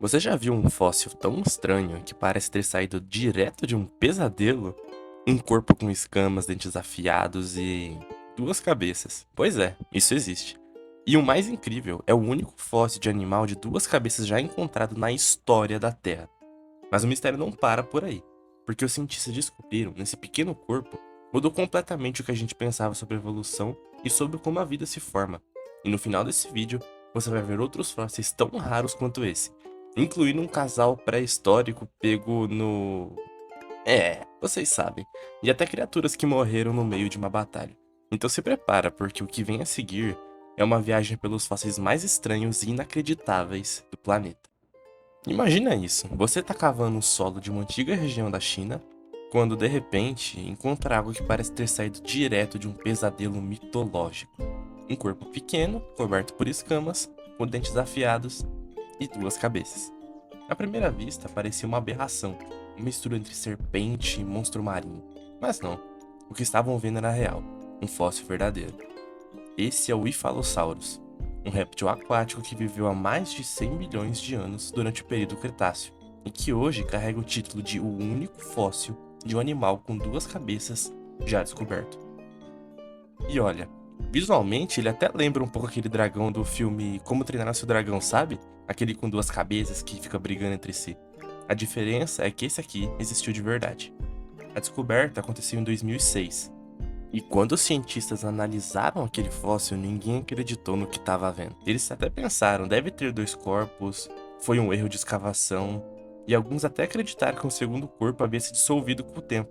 Você já viu um fóssil tão estranho que parece ter saído direto de um pesadelo? Um corpo com escamas, dentes afiados e duas cabeças. Pois é, isso existe. E o mais incrível, é o único fóssil de animal de duas cabeças já encontrado na história da Terra. Mas o mistério não para por aí, porque os cientistas descobriram, nesse pequeno corpo, mudou completamente o que a gente pensava sobre a evolução e sobre como a vida se forma. E no final desse vídeo, você vai ver outros fósseis tão raros quanto esse, incluindo um casal pré-histórico pego no... vocês sabem, e até criaturas que morreram no meio de uma batalha. Então se prepara, porque o que vem a seguir é uma viagem pelos fósseis mais estranhos e inacreditáveis do planeta. Imagina isso, você tá cavando o solo de uma antiga região da China, quando de repente encontra algo que parece ter saído direto de um pesadelo mitológico. Um corpo pequeno, coberto por escamas, com dentes afiados e duas cabeças. À primeira vista parecia uma aberração, uma mistura entre serpente e monstro marinho. Mas não, o que estavam vendo era real, um fóssil verdadeiro. Esse é o Hyphalosaurus, um réptil aquático que viveu há mais de 100 milhões de anos durante o período Cretáceo, e que hoje carrega o título de o único fóssil de um animal com duas cabeças já descoberto. E olha, visualmente ele até lembra um pouco aquele dragão do filme Como Treinar Seu Dragão, sabe? Aquele com duas cabeças que fica brigando entre si. A diferença é que esse aqui existiu de verdade. A descoberta aconteceu em 2006. E quando os cientistas analisaram aquele fóssil, ninguém acreditou no que estava vendo. Eles até pensaram, deve ter dois corpos, foi um erro de escavação, e alguns até acreditaram que um segundo corpo havia se dissolvido com o tempo,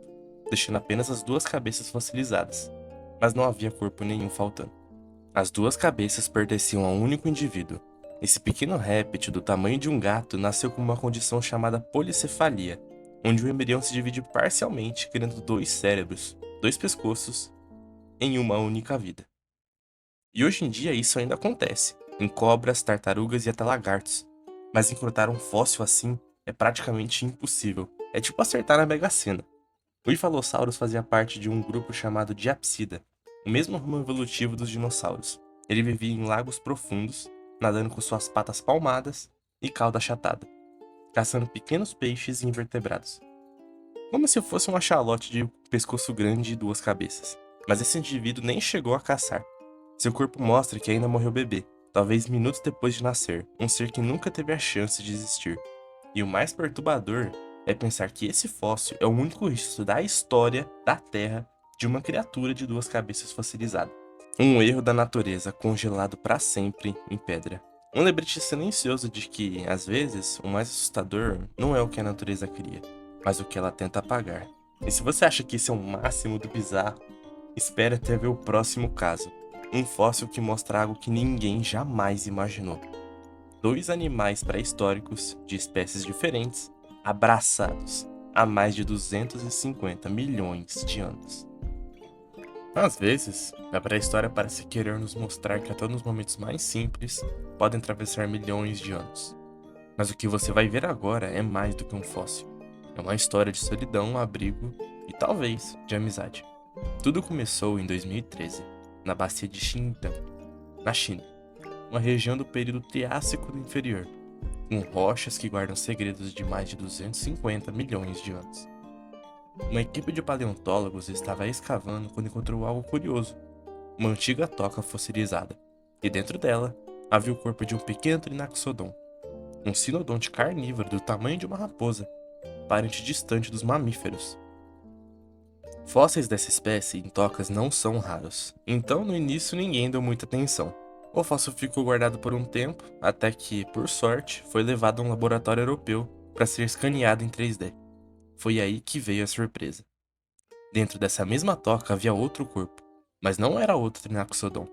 deixando apenas as duas cabeças fossilizadas. Mas não havia corpo nenhum faltando. As duas cabeças pertenciam a um único indivíduo. Esse pequeno réptil do tamanho de um gato nasceu com uma condição chamada policefalia, onde o embrião se divide parcialmente, criando dois cérebros, dois pescoços, em uma única vida. E hoje em dia isso ainda acontece, em cobras, tartarugas e até lagartos. Mas encontrar um fóssil assim é praticamente impossível. É tipo acertar na Mega Sena. O Hyphalosaurus fazia parte de um grupo chamado Diapsida, o mesmo ramo evolutivo dos dinossauros. Ele vivia em lagos profundos, nadando com suas patas palmadas e cauda achatada, caçando pequenos peixes e invertebrados. Como se fosse um axolote de pescoço grande e duas cabeças. Mas esse indivíduo nem chegou a caçar. Seu corpo mostra que ainda morreu bebê, talvez minutos depois de nascer, um ser que nunca teve a chance de existir. E o mais perturbador é pensar que esse fóssil é o único registro da história da Terra de uma criatura de duas cabeças fossilizada. Um erro da natureza congelado para sempre em pedra. Um lembrete silencioso de que, às vezes, o mais assustador não é o que a natureza cria, mas o que ela tenta apagar. E se você acha que isso é o máximo do bizarro, espere até ver o próximo caso. Um fóssil que mostra algo que ninguém jamais imaginou. Dois animais pré-históricos, de espécies diferentes, abraçados há mais de 250 milhões de anos. Às vezes, a pré-história parece querer nos mostrar que até nos momentos mais simples podem atravessar milhões de anos. Mas o que você vai ver agora é mais do que um fóssil. É uma história de solidão, abrigo e talvez de amizade. Tudo começou em 2013, na bacia de Xinjiang, na China, uma região do período Triássico Inferior, com rochas que guardam segredos de mais de 250 milhões de anos. Uma equipe de paleontólogos estava escavando quando encontrou algo curioso, uma antiga toca fossilizada, e dentro dela havia o corpo de um pequeno Trinaxodon, um sinodonte carnívoro do tamanho de uma raposa, parente distante dos mamíferos. Fósseis dessa espécie em tocas não são raros, então no início ninguém deu muita atenção. O fóssil ficou guardado por um tempo, até que, por sorte, foi levado a um laboratório europeu para ser escaneado em 3D. Foi aí que veio a surpresa. Dentro dessa mesma toca havia outro corpo, mas não era outro Trinaxodon.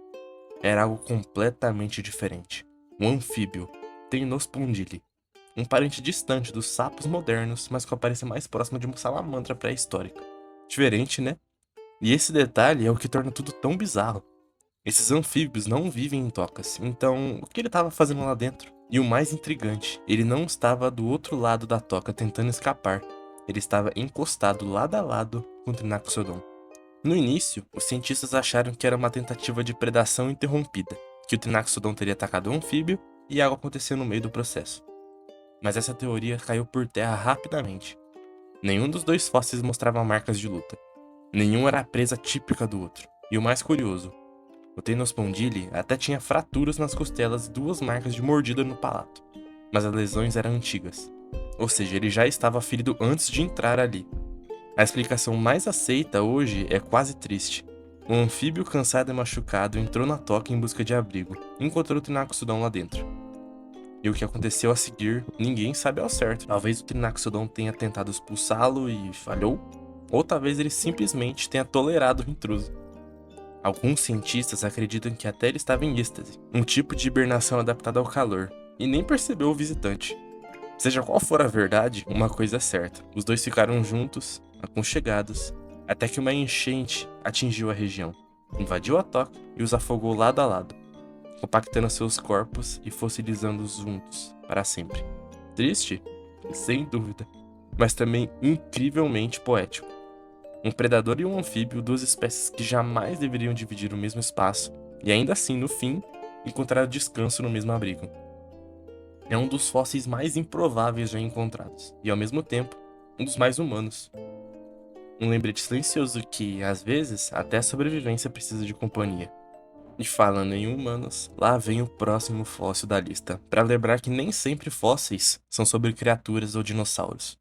Era algo completamente diferente. Um anfíbio, Teinospondyli, um parente distante dos sapos modernos, mas com a aparência mais próxima de uma salamandra pré-histórica. Diferente, né? E esse detalhe é o que torna tudo tão bizarro. Esses anfíbios não vivem em tocas, então o que ele estava fazendo lá dentro? E o mais intrigante, ele não estava do outro lado da toca tentando escapar. Ele estava encostado lado a lado com o Trinaxodon. No início, os cientistas acharam que era uma tentativa de predação interrompida, que o Trinaxodon teria atacado o anfíbio e algo aconteceu no meio do processo. Mas essa teoria caiu por terra rapidamente. Nenhum dos dois fósseis mostrava marcas de luta. Nenhum era a presa típica do outro. E o mais curioso, o Tenospondyle até tinha fraturas nas costelas e 2 marcas de mordida no palato. Mas as lesões eram antigas. Ou seja, ele já estava ferido antes de entrar ali. A explicação mais aceita hoje é quase triste. Um anfíbio cansado e machucado entrou na toca em busca de abrigo e encontrou o Trinaxodon lá dentro. E o que aconteceu a seguir, ninguém sabe ao certo. Talvez o Trinaxodon tenha tentado expulsá-lo e falhou, ou talvez ele simplesmente tenha tolerado o intruso. Alguns cientistas acreditam que até ele estava em êxtase, um tipo de hibernação adaptada ao calor, e nem percebeu o visitante. Seja qual for a verdade, uma coisa é certa: os dois ficaram juntos, aconchegados, até que uma enchente atingiu a região, invadiu a toca e os afogou lado a lado, compactando seus corpos e fossilizando-os juntos para sempre. Triste? Sem dúvida, mas também incrivelmente poético. Um predador e um anfíbio, 2 espécies que jamais deveriam dividir o mesmo espaço, e ainda assim, no fim, encontraram descanso no mesmo abrigo. É um dos fósseis mais improváveis já encontrados, e ao mesmo tempo, um dos mais humanos. Um lembrete silencioso que, às vezes, até a sobrevivência precisa de companhia. E falando em humanos, lá vem o próximo fóssil da lista, para lembrar que nem sempre fósseis são sobre criaturas ou dinossauros.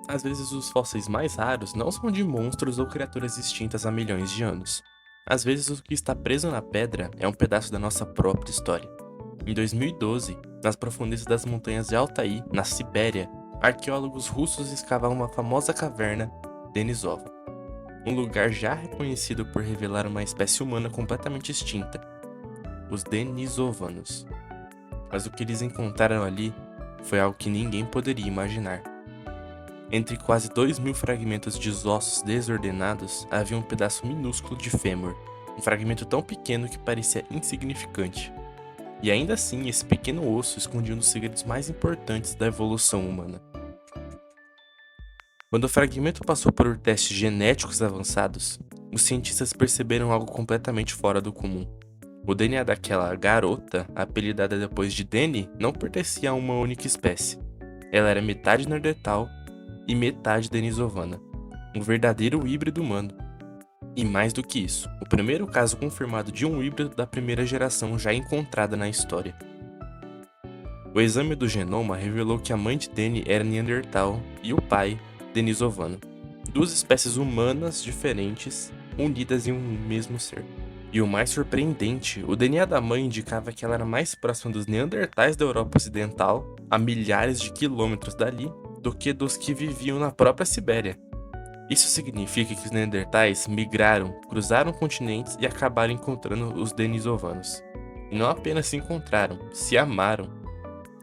Às vezes os fósseis mais raros não são de monstros ou criaturas extintas há milhões de anos. Às vezes o que está preso na pedra é um pedaço da nossa própria história. Em 2012, nas profundezas das montanhas de Altai, na Sibéria, arqueólogos russos escavaram uma famosa caverna, Denisova. Um lugar já reconhecido por revelar uma espécie humana completamente extinta, os Denisovanos. Mas o que eles encontraram ali foi algo que ninguém poderia imaginar. Entre quase 2.000 fragmentos de ossos desordenados, havia um pedaço minúsculo de fêmur, um fragmento tão pequeno que parecia insignificante. E ainda assim, esse pequeno osso escondia um dos segredos mais importantes da evolução humana. Quando o fragmento passou por testes genéticos avançados, os cientistas perceberam algo completamente fora do comum. O DNA daquela garota, apelidada depois de Deni, não pertencia a uma única espécie. Ela era metade Neandertal e metade denisovana, um verdadeiro híbrido humano. E mais do que isso, o primeiro caso confirmado de um híbrido da primeira geração já encontrada na história. O exame do genoma revelou que a mãe de Deni era Neandertal e o pai, denisovano. 2 espécies humanas diferentes, unidas em um mesmo ser. E o mais surpreendente, o DNA da mãe indicava que ela era mais próxima dos Neandertais da Europa Ocidental, a milhares de quilômetros dali, do que dos que viviam na própria Sibéria. Isso significa que os Neandertais migraram, cruzaram continentes e acabaram encontrando os denisovanos. E não apenas se encontraram, se amaram.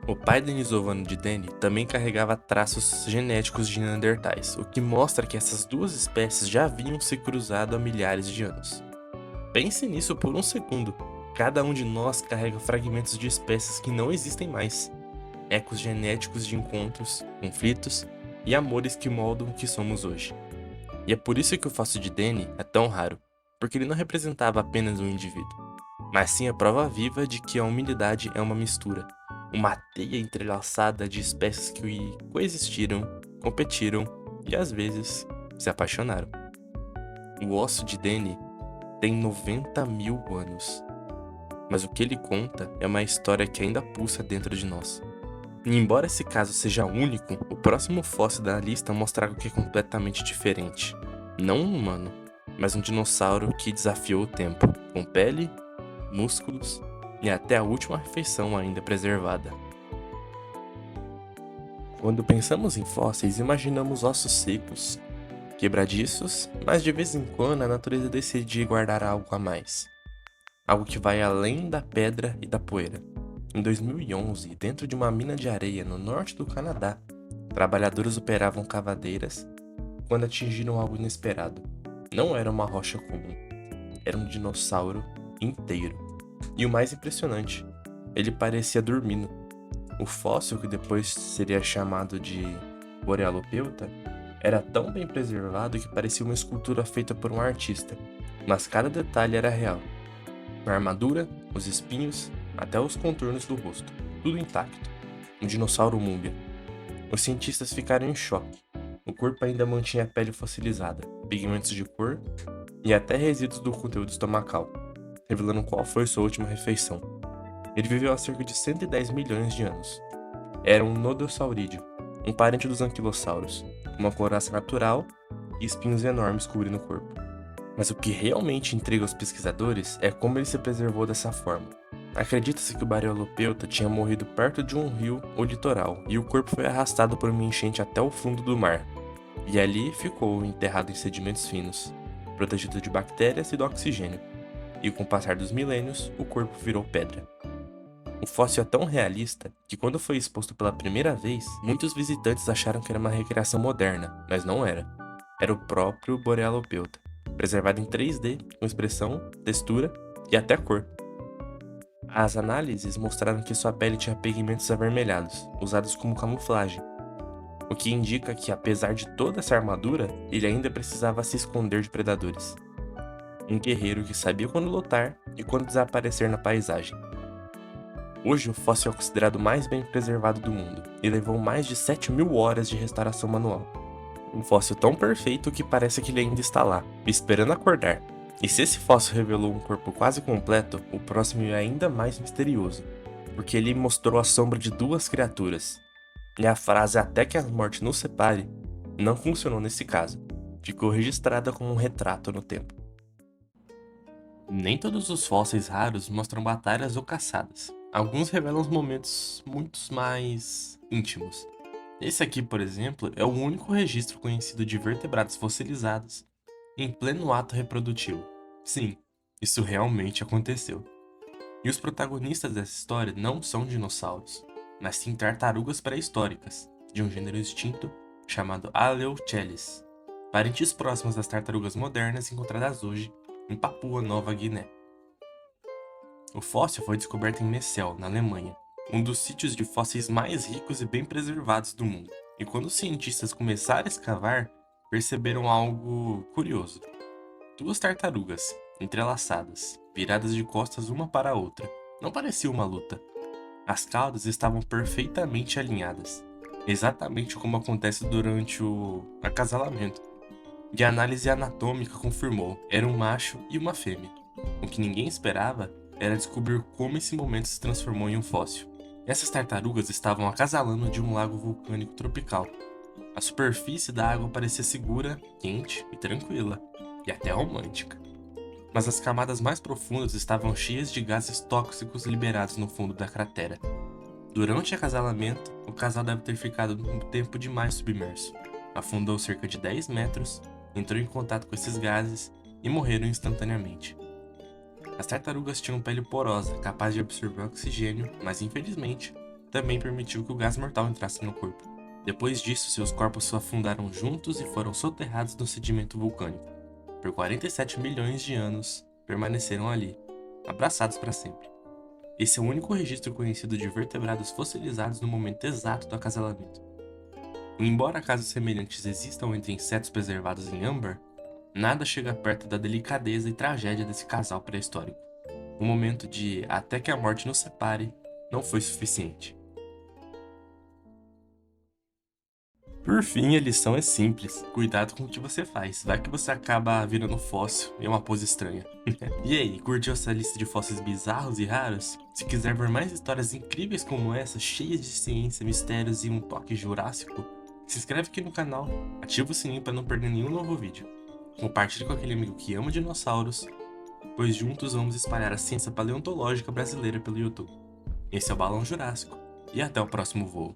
O pai denisovano de Deni também carregava traços genéticos de Neandertais, o que mostra que essas 2 espécies já haviam se cruzado há milhares de anos. Pense nisso por um segundo. Cada um de nós carrega fragmentos de espécies que não existem mais. Ecos genéticos de encontros, conflitos e amores que moldam o que somos hoje. E é por isso que o fóssil de Deni é tão raro, porque ele não representava apenas um indivíduo, mas sim a prova viva de que a humanidade é uma mistura, uma teia entrelaçada de espécies que coexistiram, competiram e às vezes se apaixonaram. O osso de Deni tem 90.000 anos, mas o que ele conta é uma história que ainda pulsa dentro de nós. E embora esse caso seja único, o próximo fóssil da lista mostra algo que é completamente diferente. Não um humano, mas um dinossauro que desafiou o tempo, com pele, músculos e até a última refeição ainda preservada. Quando pensamos em fósseis, imaginamos ossos secos, quebradiços, mas de vez em quando a natureza decide guardar algo a mais. Algo que vai além da pedra e da poeira. Em 2011, dentro de uma mina de areia no norte do Canadá, trabalhadores operavam cavadeiras quando atingiram algo inesperado. Não era uma rocha comum, era um dinossauro inteiro. E o mais impressionante, ele parecia dormindo. O fóssil, que depois seria chamado de Borealopeuta, era tão bem preservado que parecia uma escultura feita por um artista, mas cada detalhe era real. A armadura, os espinhos, até os contornos do rosto, tudo intacto. um dinossauro múmia. Os cientistas ficaram em choque. O corpo ainda mantinha a pele fossilizada, pigmentos de cor e até resíduos do conteúdo estomacal, revelando qual foi sua última refeição. Ele viveu há cerca de 110 milhões de anos. Era um nodossaurídeo, um parente dos anquilossauros, com uma couraça natural e espinhos enormes cobrindo o corpo. Mas o que realmente intriga os pesquisadores é como ele se preservou dessa forma. Acredita-se que o Baryolopeuta tinha morrido perto de um rio ou litoral, e o corpo foi arrastado por uma enchente até o fundo do mar. E ali ficou enterrado em sedimentos finos, protegido de bactérias e do oxigênio. E com o passar dos milênios, o corpo virou pedra. O fóssil é tão realista que quando foi exposto pela primeira vez, muitos visitantes acharam que era uma recriação moderna, mas não era. Era o próprio Borealopeuta, preservado em 3D, com expressão, textura e até cor. As análises mostraram que sua pele tinha pigmentos avermelhados, usados como camuflagem, o que indica que, apesar de toda essa armadura, ele ainda precisava se esconder de predadores. Um guerreiro que sabia quando lutar e quando desaparecer na paisagem. Hoje, o fóssil é considerado o mais bem preservado do mundo e levou mais de 7.000 horas de restauração manual. Um fóssil tão perfeito que parece que ele ainda está lá, esperando acordar. E se esse fóssil revelou um corpo quase completo, o próximo é ainda mais misterioso, porque ele mostrou a sombra de duas criaturas. E a frase "até que a morte nos separe" não funcionou nesse caso, ficou registrada como um retrato no tempo. Nem todos os fósseis raros mostram batalhas ou caçadas. Alguns revelam os momentos muito mais íntimos. Esse aqui, por exemplo, é o único registro conhecido de vertebrados fossilizados em pleno ato reprodutivo. Sim, isso realmente aconteceu. E os protagonistas dessa história não são dinossauros, mas sim tartarugas pré-históricas, de um gênero extinto chamado Aleocheles, parentes próximos das tartarugas modernas encontradas hoje em Papua Nova Guiné. O fóssil foi descoberto em Messel, na Alemanha, um dos sítios de fósseis mais ricos e bem preservados do mundo. E quando os cientistas começaram a escavar, perceberam algo curioso. Duas tartarugas, entrelaçadas, viradas de costas uma para a outra. Não parecia uma luta. As caudas estavam perfeitamente alinhadas, exatamente como acontece durante o acasalamento. E a análise anatômica confirmou, era um macho e uma fêmea. O que ninguém esperava era descobrir como esse momento se transformou em um fóssil. Essas tartarugas estavam acasalando de um lago vulcânico tropical. A superfície da água parecia segura, quente e tranquila, e até romântica. Mas as camadas mais profundas estavam cheias de gases tóxicos liberados no fundo da cratera. Durante o acasalamento, o casal deve ter ficado um tempo demais submerso. Afundou cerca de 10 metros, entrou em contato com esses gases e morreram instantaneamente. As tartarugas tinham pele porosa, capaz de absorver oxigênio, mas infelizmente, também permitiu que o gás mortal entrasse no corpo. Depois disso, seus corpos se afundaram juntos e foram soterrados no sedimento vulcânico. Por 47 milhões de anos, permaneceram ali, abraçados para sempre. Esse é o único registro conhecido de vertebrados fossilizados no momento exato do acasalamento. E embora casos semelhantes existam entre insetos preservados em âmbar, nada chega perto da delicadeza e tragédia desse casal pré-histórico. O momento de "até que a morte nos separe" não foi suficiente. Por fim, a lição é simples. Cuidado com o que você faz. Vai que você acaba virando fóssil em uma pose estranha. E aí, curtiu essa lista de fósseis bizarros e raros? Se quiser ver mais histórias incríveis como essa, cheias de ciência, mistérios e um toque jurássico, se inscreve aqui no canal, ativa o sininho para não perder nenhum novo vídeo. Compartilhe com aquele amigo que ama dinossauros, pois juntos vamos espalhar a ciência paleontológica brasileira pelo YouTube. Esse é o Balão Jurássico, e até o próximo voo.